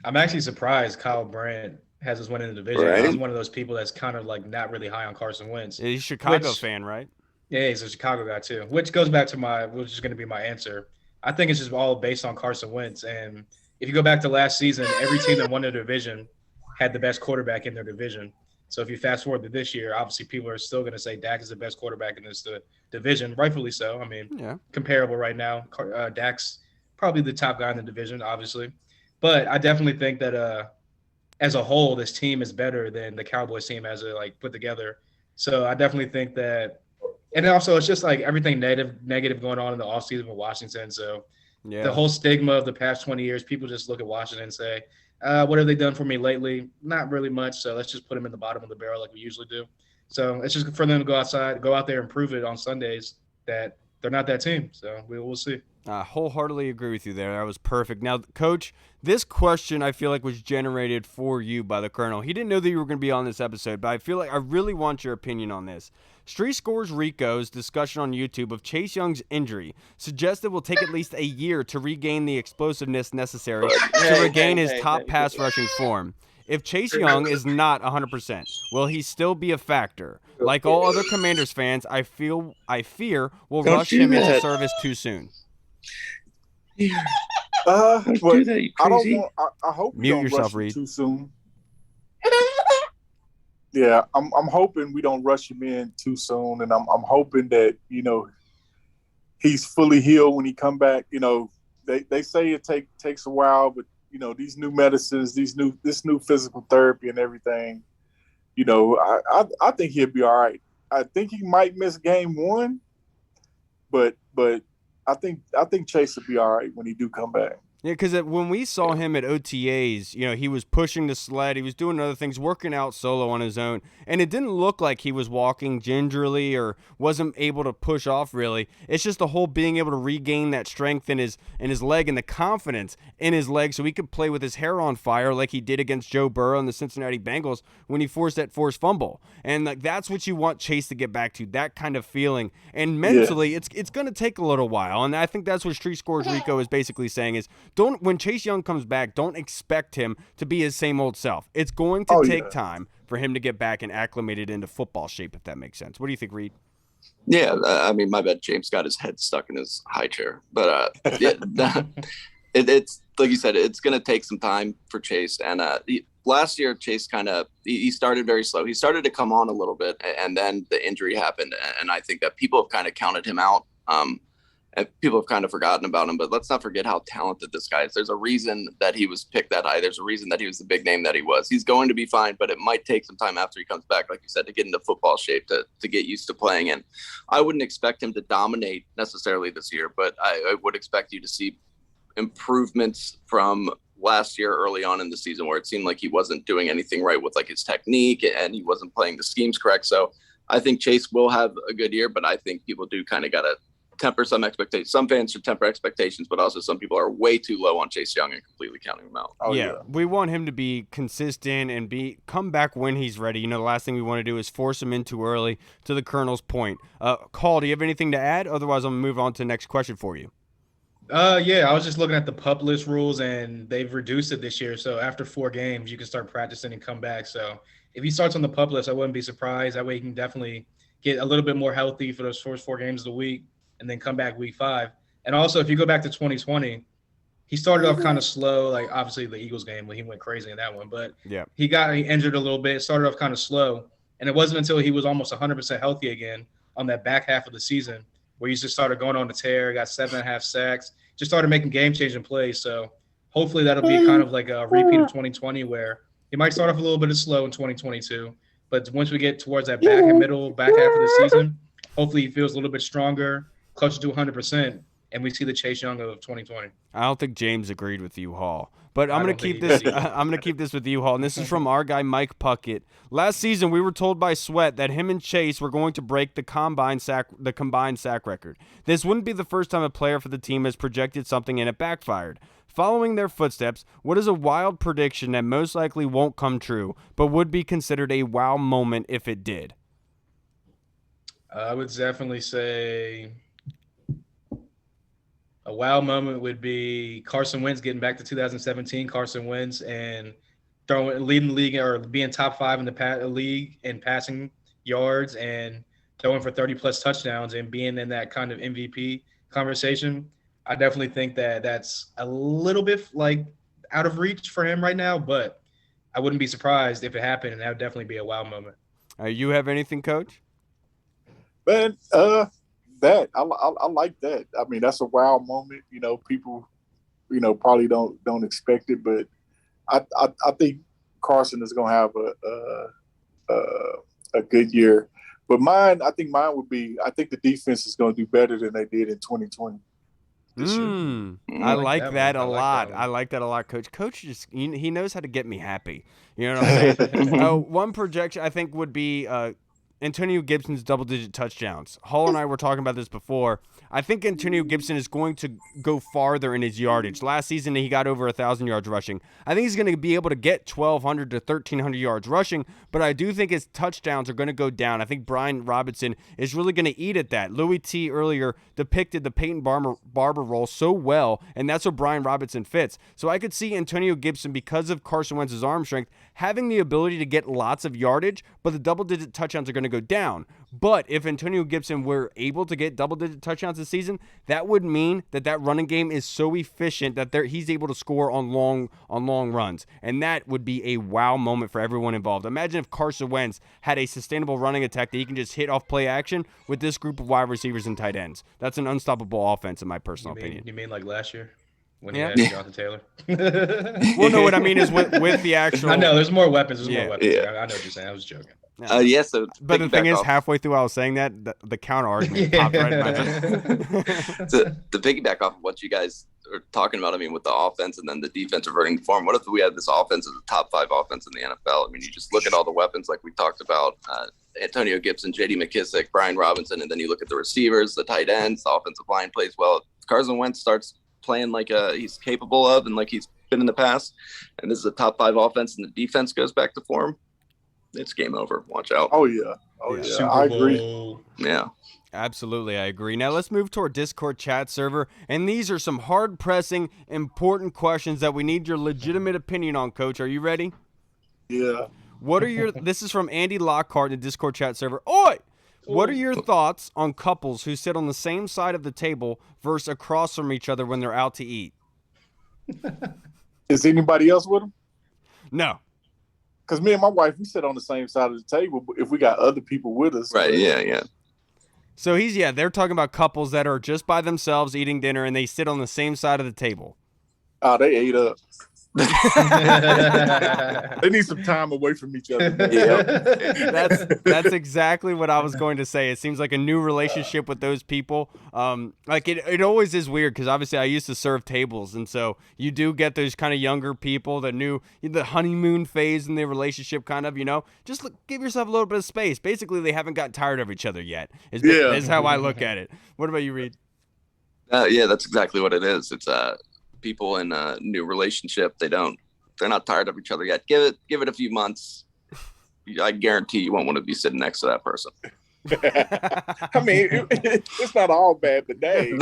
I'm actually surprised Kyle Brandt has us winning the division. Right. I was one of those people that's kind of like not really high on Carson Wentz. He's a Chicago fan, right? Yeah, he's a Chicago guy too, which goes back to which is going to be my answer. I think it's just all based on Carson Wentz. And if you go back to last season, every team that won their division had the best quarterback in their division. So if you fast forward to this year, obviously people are still going to say Dak is the best quarterback in this division, rightfully so. I mean, comparable right now. Dak's probably the top guy in the division, obviously. But I definitely think that as a whole, this team is better than the Cowboys team as it put together. So I definitely think that. And also, it's just like everything negative going on in the offseason with Washington. So the whole stigma of the past 20 years, people just look at Washington and say, what have they done for me lately? Not really much. So let's just put them in the bottom of the barrel like we usually do. So it's just for them to go out there and prove it on Sundays that they're not that team. So we'll see. I wholeheartedly agree with you there. That was perfect. Now, Coach, this question I feel like was generated for you by the Colonel. He didn't know that you were going to be on this episode, but I feel like I really want your opinion on this. Street Scores Rico's discussion on YouTube of Chase Young's injury suggests it will take at least a year to regain the explosiveness necessary to regain his top pass rushing form. If Chase Young is not 100%, will he still be a factor? Like all other Commanders fans, I fear we'll rush him into service too soon. I hope Mute you don't yourself, rush him Reed. too soon. Yeah, I'm hoping we don't rush him in too soon, and I'm hoping that he's fully healed when he come back. They say it takes a while, but these new medicines, this new physical therapy and everything. I think he'll be all right. I think he might miss game 1, but I think Chase will be all right when he do come back. Yeah, because when we saw him at OTAs, he was pushing the sled, he was doing other things, working out solo on his own, and it didn't look like he was walking gingerly or wasn't able to push off really. It's just the whole being able to regain that strength in his leg and the confidence in his leg so he could play with his hair on fire like he did against Joe Burrow and the Cincinnati Bengals when he forced that forced fumble. And that's what you want Chase to get back to, that kind of feeling. And mentally, it's going to take a little while, and I think that's what Street Scores Rico is basically saying is, when Chase Young comes back, don't expect him to be his same old self. It's going to take time for him to get back and acclimated into football shape, if that makes sense. What do you think, Reed? Yeah, I mean, my bad. James got his head stuck in his high chair, but it's like you said, it's going to take some time for Chase. And last year, Chase he started very slow. He started to come on a little bit, and then the injury happened, and I think that people have kind of counted him out. And people have kind of forgotten about him, but let's not forget how talented this guy is. There's a reason that he was picked that high. There's a reason that he was the big name that he was. He's going to be fine, but it might take some time after he comes back, like you said, to get into football shape, to get used to playing. And I wouldn't expect him to dominate necessarily this year, but I would expect you to see improvements from last year early on in the season where it seemed like he wasn't doing anything right with his technique and he wasn't playing the schemes correct. So I think Chase will have a good year, but I think people do kind of got to temper some expectations. Some fans should temper expectations, but also some people are way too low on Chase Young and completely counting him out. Oh, yeah, we want him to be consistent and come back when he's ready. The last thing we want to do is force him in too early, to the Colonel's point. Call, do you have anything to add? Otherwise, I'm going to move on to the next question for you. Yeah, I was just looking at the pup list rules, and they've reduced it this year. So after 4 games, you can start practicing and come back. So if he starts on the pup list, I wouldn't be surprised. That way he can definitely get a little bit more healthy for those first 4 games of the week and then come back week 5. And also, if you go back to 2020, he started off kind of slow, like obviously the Eagles game when he went crazy in that one. But he got injured a little bit, started off kind of slow. And it wasn't until he was almost 100% healthy again on that back half of the season where he just started going on the tear, got 7.5 sacks, just started making game-changing plays. So hopefully that'll be kind of like a repeat of 2020 where he might start off a little bit slow in 2022. But once we get towards that back half of the season, hopefully he feels a little bit stronger, closer to 100%, and we see the Chase Young of 2020. I don't think James agreed with you, Hall. But I'm going to keep this. I'm going to keep this with you, Hall. And this is from our guy Mike Puckett. Last season, we were told by Sweat that him and Chase were going to break the combined sack record. This wouldn't be the first time a player for the team has projected something and it backfired. Following their footsteps, what is a wild prediction that most likely won't come true, but would be considered a wow moment if it did? I would definitely say a wow moment would be Carson Wentz getting back to 2017 Carson Wentz and leading the league or being top 5 in the league in passing yards and throwing for 30-plus touchdowns and being in that kind of MVP conversation. I definitely think that that's a little bit like out of reach for him right now, but I wouldn't be surprised if it happened, and that would definitely be a wow moment. You have anything, Coach? Man, that I like that. I mean, that's a wow moment. People, probably don't expect it, but I think Carson is going to have a good year. But I think mine would be. I think the defense is going to do better than they did in 2020. I like that a lot. I like that a lot, Coach. Coach just he knows how to get me happy. You know what I'm saying? One projection I think would be Antonio Gibson's double-digit touchdowns. Hall and I were talking about this before. I think Antonio Gibson is going to go farther in his yardage. Last season, he got over 1,000 yards rushing. I think he's going to be able to get 1,200 to 1,300 yards rushing, but I do think his touchdowns are going to go down. I think Brian Robinson is really going to eat at that. Louie Tee earlier depicted the Peyton Barber role so well, and that's where Brian Robinson fits. So I could see Antonio Gibson, because of Carson Wentz's arm strength, having the ability to get lots of yardage, but the double-digit touchdowns are going to go down. But if Antonio Gibson were able to get double-digit touchdowns this season, that would mean that running game is so efficient that he's able to score on long runs. And that would be a wow moment for everyone involved. Imagine if Carson Wentz had a sustainable running attack that he can just hit off play action with this group of wide receivers and tight ends. That's an unstoppable offense, in my personal opinion. You mean like last year? When he had Jonathan Taylor. Well, no, what I mean is with the actual. I know there's more weapons. More weapons. Yeah. I know what you're saying. I was joking. So but the thing is, halfway through I was saying that, the counter argument popped right in my head. To piggyback off of what you guys are talking about, I mean, with the offense and then the defense reverting to form, what if we had this offense as a top 5 offense in the NFL? I mean, you just look at all the weapons like we talked about, Antonio Gibson, J.D. McKissick, Brian Robinson, and then you look at the receivers, the tight ends, the offensive line plays well. If Carson Wentz starts playing like he's capable of and like he's been in the past, and this is a top 5 offense and the defense goes back to form, it's game over. Watch out. Oh yeah. I agree. Yeah. Absolutely, I agree. Now let's move to our Discord chat server, and these are some hard-pressing, important questions that we need your legitimate opinion on, Coach. Are you ready? Yeah. This is from Andy Lockhart in the Discord chat server. Oi! What are your thoughts on couples who sit on the same side of the table versus across from each other when they're out to eat? Is anybody else with them? No. Because me and my wife, we sit on the same side of the table if we got other people with us. Right, yeah. So they're talking about couples that are just by themselves eating dinner and they sit on the same side of the table. Oh, they ate up. They need some time away from each other. That's exactly what I was going to say. It seems like a new relationship with those people. Like it always is weird because obviously I used to serve tables, and so you do get those kind of younger people, the honeymoon phase in the relationship, kind of. Just give yourself a little bit of space. Basically, they haven't gotten tired of each other yet. Is how I look at it. What about you, Reed? Yeah, that's exactly what it is. It's people in a new relationship. They're not tired of each other yet. Give it a few months. I guarantee you won't want to be sitting next to that person. I mean, it's not all bad today.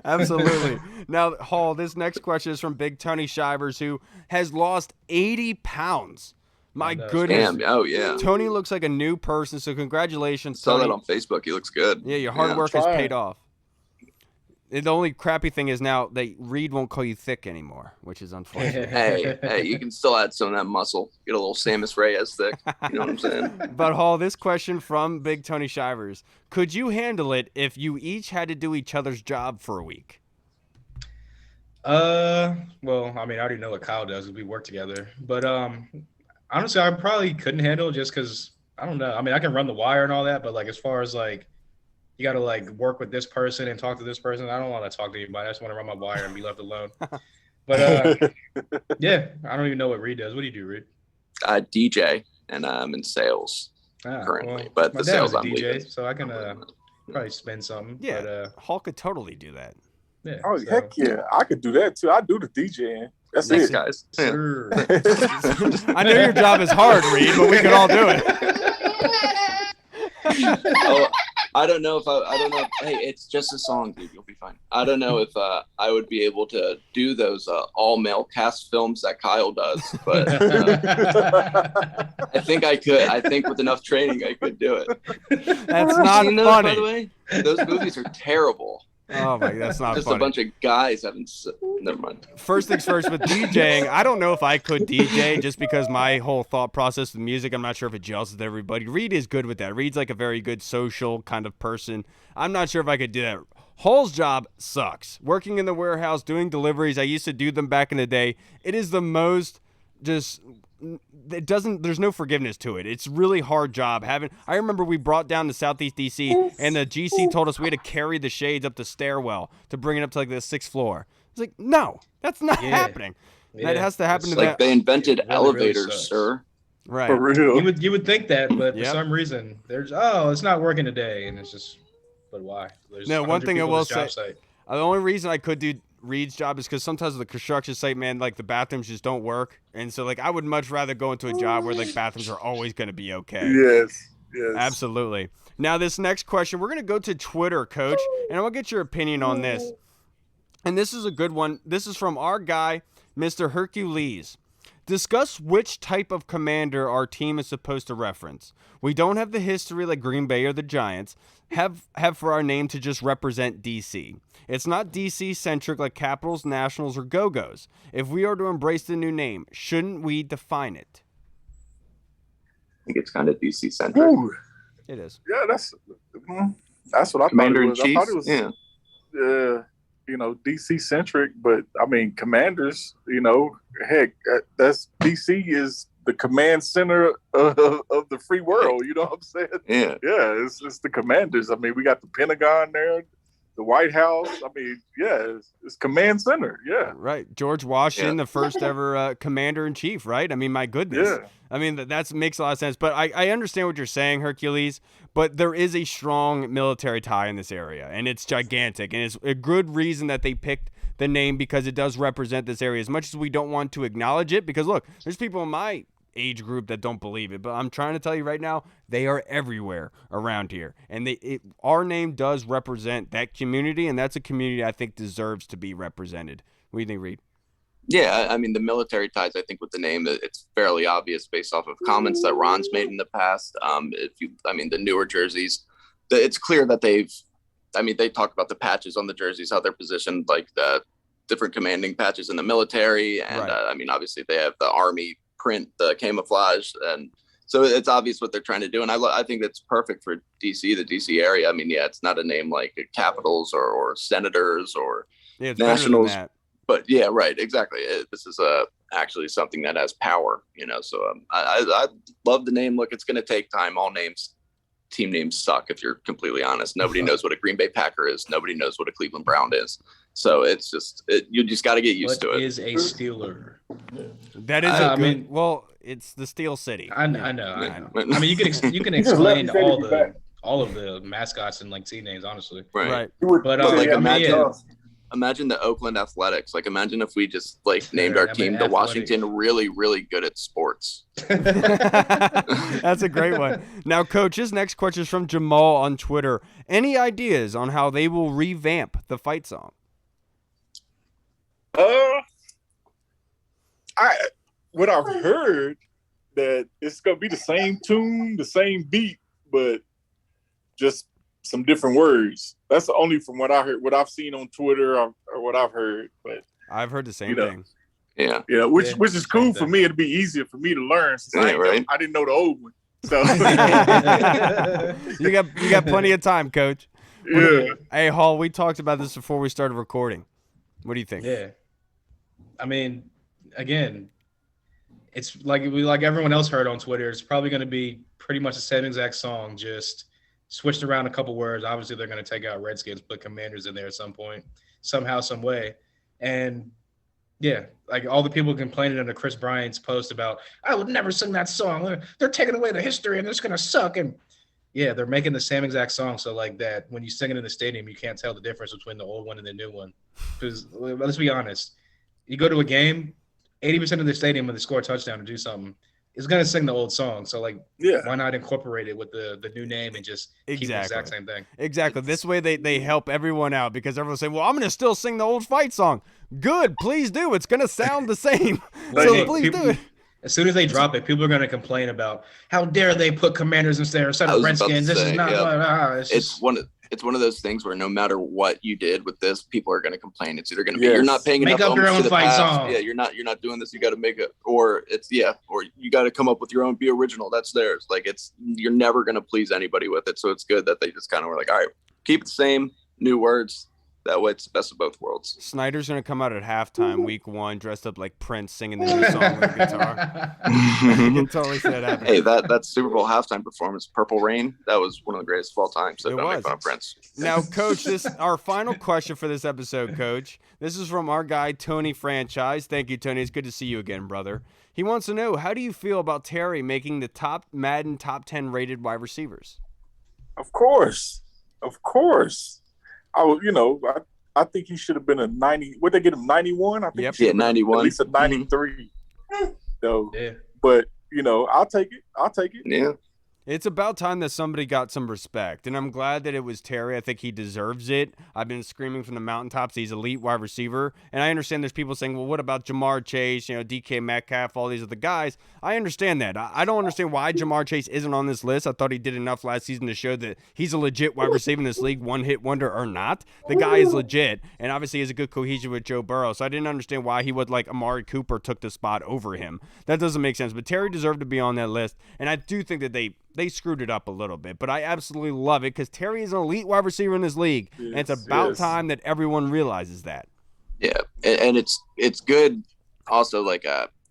Absolutely. Now, Hall, this next question is from Big Tony Shivers, who has lost 80 pounds. My goodness. Damn. Oh, yeah. Tony looks like a new person, so congratulations, Saw Tony. that on Facebook. He looks good. Yeah, your hard work has paid off. The only crappy thing is now that Reed won't call you thick anymore, which is unfortunate. Hey, you can still add some of that muscle. Get a little Samus Reyes thick. You know what I'm saying? But, Hall, this question from Big Tony Shivers. Could you handle it if you each had to do each other's job for a week? Well, I mean, I already know what Kyle does because we work together. But honestly, I probably couldn't handle it just because, I don't know. I mean, I can run the wire and all that, but, like, as far as, like, you got to, like, work with this person and talk to this person, I don't want to talk to anybody. I just want to run my wire and be left alone. But, yeah, I don't even know what Reed does. What do you do, Reed? I DJ, and I'm in sales currently. But the sales I'm DJ, leaving. so I can probably spend something. Yeah, but, Hall could totally do that. Yeah. Oh, heck yeah. I could do that, too. I do the DJing. That's Thanks, it. guys. Sure. I know your job is hard, Reed, but we could all do it. I don't know if hey, it's just a song, dude. You'll be fine. I don't know if I would be able to do those all-male cast films that Kyle does, but I think I could. I think with enough training, I could do it. That's not funny. By the way, those movies are terrible. Oh my, that's not just funny. A bunch of guys having. Never mind. First things first, with DJing, I don't know if I could DJ just because my whole thought process with music, I'm not sure if it gels with everybody. Reed is good with that. Reed's like a very good social kind of person. I'm not sure if I could do that. Hall's job sucks. Working in the warehouse, doing deliveries, I used to do them back in the day. It is the most there's no forgiveness to it. It's really hard job I remember we brought down to Southeast DC and the GC told us we had to carry the shades up the stairwell to bring it up to like the 6th floor. It's like, no, that's not happening. That has to happen it's to like that. They invented really elevators, sir. Right. For real. You would think that, but for some reason it's not working today, and it's just. But why? There's one thing I will say. Site. The only reason I could do Reed's job is because sometimes with the construction site, man, like the bathrooms just don't work, and so like I would much rather go into a job where like bathrooms are always going to be okay. Yes. Absolutely. Now this next question, we're going to go to Twitter, Coach, and I want to get your opinion on this. And this is a good one. This is from our guy, Mr. Hercules. Discuss which type of commander our team is supposed to reference. We don't have the history like Green Bay or the Giants have for our name to just represent DC. It's not DC-centric like Capitals, Nationals, or Go-Go's. If we are to embrace the new name, shouldn't we define it? I think it's kind of DC-centric. Ooh. It is. Yeah, that's what I Commander thought it was. in I thought it was, DC-centric, but, I mean, commanders, heck, that's DC is the command center of the free world, you know what I'm saying? Yeah. Yeah, it's the commanders. I mean, we got the Pentagon there, the White House. I mean, yeah, it's command center, yeah. Right. George Washington, the first ever commander-in-chief, right? I mean, my goodness. Yeah. I mean, that makes a lot of sense. But I understand what you're saying, Hercules, but there is a strong military tie in this area, and it's gigantic. And it's a good reason that they picked the name because it does represent this area as much as we don't want to acknowledge it. Because, look, there's people in my age group that don't believe it, but I'm trying to tell you right now, they are everywhere around here. And our name does represent that community, and that's a community I think deserves to be represented. What do you think, Reed? Yeah, I mean, the military ties, I think with the name, it's fairly obvious based off of comments that Ron's made in the past. The newer jerseys, it's clear that they talk about the patches on the jerseys, how they're positioned, like the different commanding patches in the military. And right. Obviously they have the Army print, the camouflage. And so it's obvious what they're trying to do. And I think that's perfect for DC, the DC area. I mean, yeah, it's not a name like Capitals or Senators or Yeah, it's Nationals. better than that. But yeah, right, exactly. This is actually something that has power, So I love the name. Look, it's going to take time. All team names suck. If you're completely honest, nobody knows what a Green Bay Packer is. Nobody knows what a Cleveland Brown is. So it's just you just got to get used to it. What is a Steeler? That is a good. Well, it's the Steel City. I know. I mean, you can explain all of the mascots and like team names, honestly. Right. But like yeah. imagine the Oakland Athletics. Like imagine if we just like named our team the Washington really, really good at sports. That's a great one. Now, Coach, his next question is from Jamal on Twitter. Any ideas on how they will revamp the fight song? What I've heard that it's gonna be the same tune, the same beat, but just some different words. That's only from what I heard, what I've seen on Twitter or what I've heard. But I've heard the same thing. Yeah, which is cool for me. It'd be easier for me to learn since I didn't know the old one. So you got plenty of time, Coach. Yeah. Hey, Hall, we talked about this before we started recording. What do you think? Yeah. I mean, again, it's like everyone else heard on Twitter. It's probably going to be pretty much the same exact song, just switched around a couple words. Obviously, they're going to take out Redskins, put Commanders in there at some point, somehow, some way. And yeah, like all the people complaining under Chris Bryant's post about, I would never sing that song. They're taking away the history and it's going to suck. And yeah, they're making the same exact song. So like that, when you sing it in the stadium, you can't tell the difference between the old one and the new one. Because let's be honest, you go to a game, 80% of the stadium when they score a touchdown or do something is going to sing the old song. So like, why not incorporate it with the new name and just keep the exact same thing? Exactly. This way they help everyone out because everyone's saying, well, I'm going to still sing the old fight song. Good. Please do. It's going to sound the same. So please do it. As soon as they drop it, people are going to complain about how dare they put Commanders instead of Redskins. This is not. It's one of those things where no matter what you did with this, people are going to complain. It's either going to be you're not paying enough up your own to the fight past. song. Yeah, you're not doing this. You got to make it, or you got to come up with your own. Be original. That's theirs. Like you're never going to please anybody with it. So it's good that they just kind of were like, all right, keep it the same, new words. That way it's the best of both worlds. Snyder's going to come out at halftime, week 1, dressed up like Prince singing the new song with a guitar. You can totally see that happening. Hey, that Super Bowl halftime performance, Purple Rain, that was one of the greatest of all time. So don't make fun of Prince. Now, Coach, our final question for this episode, Coach. This is from our guy, Tony Franchise. Thank you, Tony. It's good to see you again, brother. He wants to know, how do you feel about Terry making the top Madden top 10 rated wide receivers? Of course. I think he should have been a 90. Would they get him 91? I think. Yeah, 91. At least a 93. So, yeah. But I'll take it. Yeah. It's about time that somebody got some respect, and I'm glad that it was Terry. I think he deserves it. I've been screaming from the mountaintops he's elite wide receiver, and I understand there's people saying, well, what about Jamar Chase, DK Metcalf, all these other guys? I understand that. I don't understand why Jamar Chase isn't on this list. I thought he did enough last season to show that he's a legit wide receiver in this league, one-hit wonder or not. The guy is legit, and obviously has a good cohesion with Joe Burrow, so I didn't understand why he would, like, Amari Cooper took the spot over him. That doesn't make sense, but Terry deserved to be on that list, and I do think that they screwed it up a little bit, but I absolutely love it because Terry is an elite wide receiver in this league, and it's about time that everyone realizes that. Yeah, and it's good also, like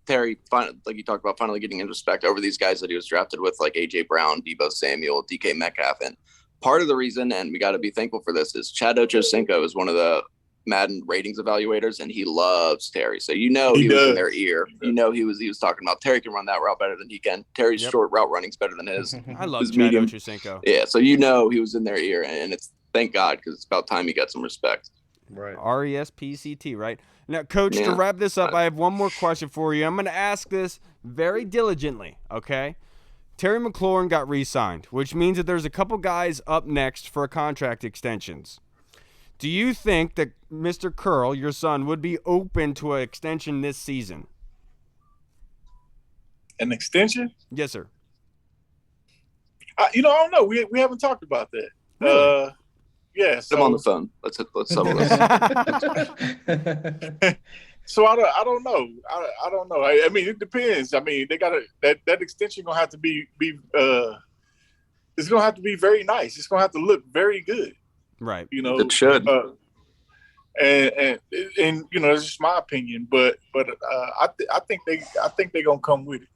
Terry, like you talked about, finally getting in respect over these guys that he was drafted with, like A.J. Brown, Deebo Samuel, DK Metcalf, and part of the reason, and we got to be thankful for this, is Chad Ochocinco is one of the Madden ratings evaluators, and he loves Terry. So he was in their ear. He was talking about Terry can run that route better than he can. Terry's short route running's better than his. I love his Chad medium. Ochocinco. Yeah, so he was in their ear, and it's thank God because it's about time he got some respect. Right. RESPCT, right? Now, Coach, to wrap this up, I have one more question for you. I'm going to ask this very diligently, okay? Terry McLaurin got re-signed, which means that there's a couple guys up next for contract extensions. Do you think that Mr. Curl, your son, would be open to an extension this season? An extension? Yes, sir. I don't know. We haven't talked about that. Really? Yeah. I'm on the phone. Let's settle this. So I don't know. I don't know. I mean, it depends. I mean, they got that extension gonna have to be it's gonna have to be very nice. It's gonna have to look very good. Right. It should. and it's just my opinion, but I think they're gonna come with it.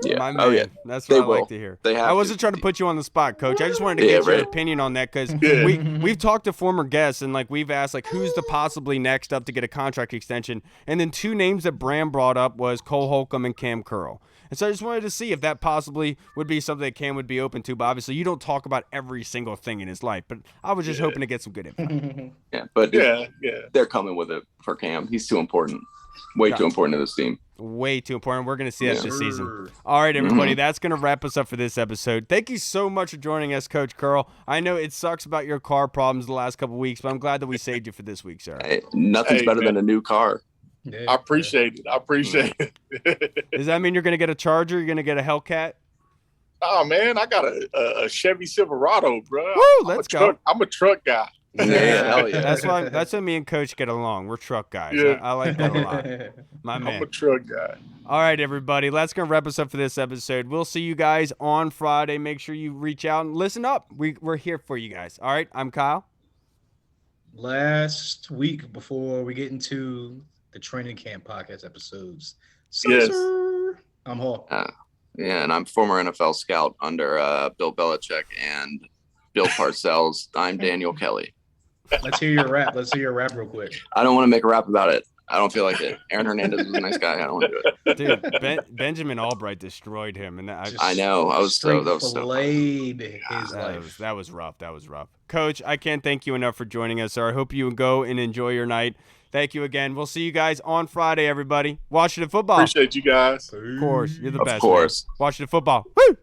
Yeah. My man. Oh yeah. That's They what I like will. to hear. They have I wasn't to. trying to put you on the spot, Coach. I just wanted to Yeah, get your right. opinion on that because Yeah. we've talked to former guests and like we've asked like who's the possibly next up to get a contract extension, and then two names that Bram brought up was Cole Holcomb and Kam Curl. And so I just wanted to see if that possibly would be something that Cam would be open to. But obviously, you don't talk about every single thing in his life. But I was just hoping to get some good info. Yeah, but Yeah. they're coming with it for Cam. He's too important. Way too important to this team. Way too important. We're going to see that Yeah. this season. All right, everybody. That's going to wrap us up for this episode. Thank you so much for joining us, Coach Curl. I know it sucks about your car problems the last couple of weeks, but I'm glad that we saved you for this week, sir. Hey, nothing's Hey, better man. than a new car. Yeah, I appreciate it. Does that mean you're going to get a Charger? You're going to get a Hellcat? Oh man, I got a Chevy Silverado, bro. Woo, let's go. I'm a truck guy. Yeah, hell yeah. That's why me and Coach get along. We're truck guys. Yeah. I like that a lot. My I'm man. a truck guy. All right, everybody. That's going to wrap us up for this episode. We'll see you guys on Friday. Make sure you reach out and listen up. We're here for you guys. All right, I'm Kyle. Last week before we get into the training camp podcast episodes. Yes. I'm Hall. Yeah, and I'm former NFL scout under Bill Belichick and Bill Parcells. I'm Daniel Kelly. Let's hear your rap. Let's hear your rap real quick. I don't want to make a rap about it. I don't feel like it. Aaron Hernandez is a nice guy. I don't want to do it. Dude, Benjamin Albright destroyed him. And I know. That was so filleted his life. That was rough. That was rough. Coach, I can't thank you enough for joining us, sir. I hope you go and enjoy your night. Thank you again. We'll see you guys on Friday, everybody. Washington football. Appreciate you guys. Of course. You're the Of best. course. Man. Washington football. Woo!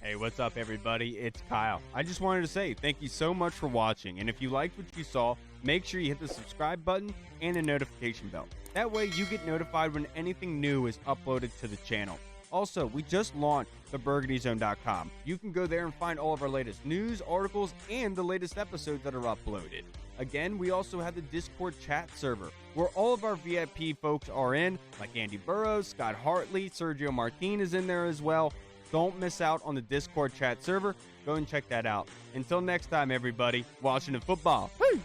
Hey, what's up, everybody? It's Kyle. I just wanted to say thank you so much for watching. And if you liked what you saw, make sure you hit the subscribe button and the notification bell. That way you get notified when anything new is uploaded to the channel. Also, we just launched theburgundyzone.com. You can go there and find all of our latest news, articles, and the latest episodes that are uploaded. Again, we also have the Discord chat server, where all of our VIP folks are in, like Andy Burrows, Scott Hartley, Sergio Martin is in there as well. Don't miss out on the Discord chat server. Go and check that out. Until next time, everybody, Washington football. Woo!